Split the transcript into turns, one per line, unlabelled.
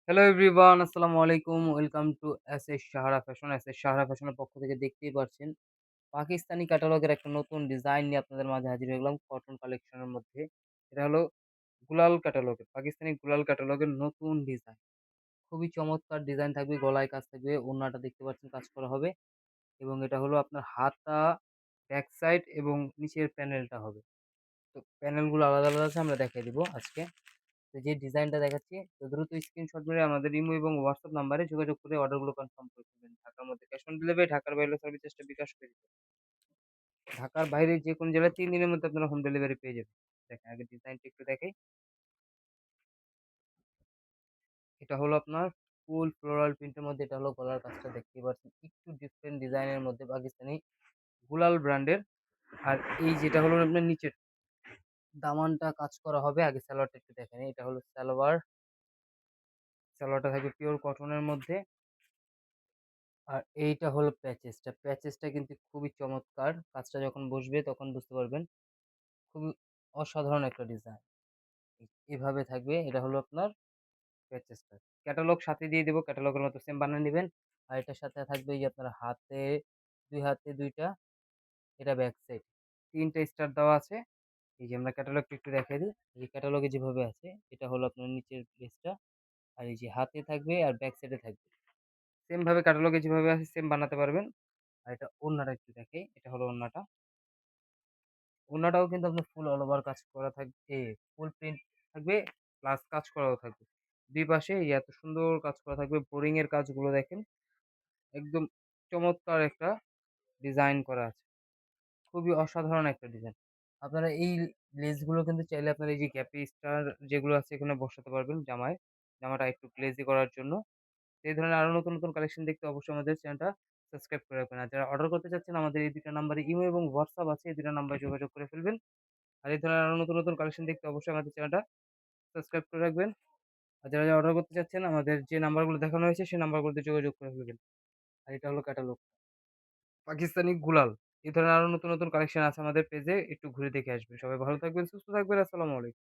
Hello everyone, আসসালামু আলাইকুম। Welcome to SS Sahara fashion. SS Sahara ফ্যাশনের পক্ষ থেকে দেখতেই পারছেন, পাকিস্তানি ক্যাটালগের একটা নতুন ডিজাইন নিয়ে আপনাদের মাঝে হাজির হয়ে গেলাম কটন কালেকশনের মধ্যে। এটা হলো গুলাল ক্যাটালগের, পাকিস্তানি গুলাল ক্যাটালগের নতুন ডিজাইন। খুবই চমৎকার ডিজাইন থাকবে, গলায় কাজ থাকবে, ওড়নাটা দেখতে পাচ্ছেন কাজ করা হবে এবং এটা হলো আপনার হাতা, ব্যাক সাইড এবং নিচের প্যানেলটা হবে। তো প্যানেলগুলো আলাদা, আলাদা আছে, আমরা দেখাই দিব আজকে। তো যে ডিজাইনটা দেখাচ্ছি, তো দ্রুত স্ক্রিনশট মেরে আমাদের ইমো এবং হোয়াটসঅ্যাপ নাম্বারে যোগাযোগ করে অর্ডারগুলো কনফার্ম করে ফেলবেন। ঢাকার মধ্যে ক্যাশ অন ডেলিভারি, ঢাকার বাইরে সার্ভিস চার্জটা বিকাশ করে দিবেন। ঢাকার বাইরে যে কোনো জেলায় ৩ দিনের মধ্যে আপনারা হোম ডেলিভারি পেয়ে যাবেন। দেখেন আগে ডিজাইনটা একটু দেখাই। এটা হলো আপনার ফুল ফ্লোরাল প্রিন্টের মধ্যে, এটা হলো গলার কাজটা দেখতেই পাচ্ছেন। একটু ডিফারেন্ট ডিজাইনের মধ্যে পাকিস্তানি গুলাল ব্র্যান্ডের। আর এই যেটা হলো আপনার নিচের দামানটা কাজ করা হবে। আগে সালোয়ারটা একটু দেখে নিই। এটা হলো সালোয়ার। সালোয়ারটা থাকবে পিওর কটনের মধ্যে। আর এইটা হলো প্যাচেসটা। প্যাচেসটা কিন্তু খুবই চমৎকার। কাজটা যখন বসবে তখন বুঝতে পারবেন। খুবই অসাধারণ একটা ডিজাইন। এভাবে থাকবে। এটা হলো আপনার প্যাচেসটা। ক্যাটালগ সাথে দিয়ে দেব। ক্যাটালগের মতো সেম বানিয়ে নিবেন। আর এটার সাথে থাকবে এই যে আপনার হাতে ২ হাতে ২ টা, এটা ব্যাক সাইড। ৩ টা স্টার দেওয়া আছে। এই যে আমরা ক্যাটালগটা একটু দেখাই দিই। এই যে ক্যাটালগে যেভাবে আছে, এটা হলো আপনার নিচের পেজটা। আর এই যে হাতে থাকবে আর ব্যাক সাইডে থাকবে। সেম ভাবে ক্যাটালগে যেভাবে আছে সেম বানাতে পারবেন। আর এটা ওড়নাটা একটু দেখাই। এটা হলো ওড়নাটা। ওড়নাটাও কিন্তু আপনার ফুল অল ওভার কাজ করা থাকবে, ফুল প্রিন্ট থাকবে, প্লাস কাজ করাও থাকবে। ২ পাশে এই এত সুন্দর কাজ করা থাকবে। বোরিং এর কাজগুলো দেখেন, একদম চমৎকার একটা ডিজাইন করা আছে। খুবই অসাধারণ একটা ডিজাইন। আপনারা এই লেসগুলো কিন্তু চাইলে আপনারা এই যে গ্যাপি স্টার যেগুলো আছে এখানে বসাতে পারবেন জামায়। জামাটা একটু গ্লেজি করার জন্য। এই ধরনের আরো নতুন, নতুন কালেকশন দেখতে অবশ্যই আমাদের চ্যানেলটা সাবস্ক্রাইব করে রাখবেন। আর যারা অর্ডার করতে চাচ্ছেন আমাদের এই ২ টা নাম্বারে ইমো এবং হোয়াটসঅ্যাপ আছে। এই ২ টা নাম্বারে যোগাযোগ করে ফেলবেন। আর এই ধরনের আরো নতুন, নতুন কালেকশন দেখতে অবশ্যই আমাদের চ্যানেলটা সাবস্ক্রাইব করে রাখবেন। আর যারা, যারা অর্ডার করতে চাচ্ছেন আমাদের যে নাম্বারগুলো দেখানো হয়েছে সেই নাম্বারগুলোতে যোগাযোগ করে ফেলবেন। আর এটা হলো ক্যাটালগ। পাকিস্তানি গুলাল। এই ধরনের আরো নতুন, নতুন কালেকশন আছে আমাদের পেজে। একটু ঘুরে দেখে আসবেন। সবাই ভালো থাকবেন, সুস্থ থাকবেন। আসসালামু আলাইকুম।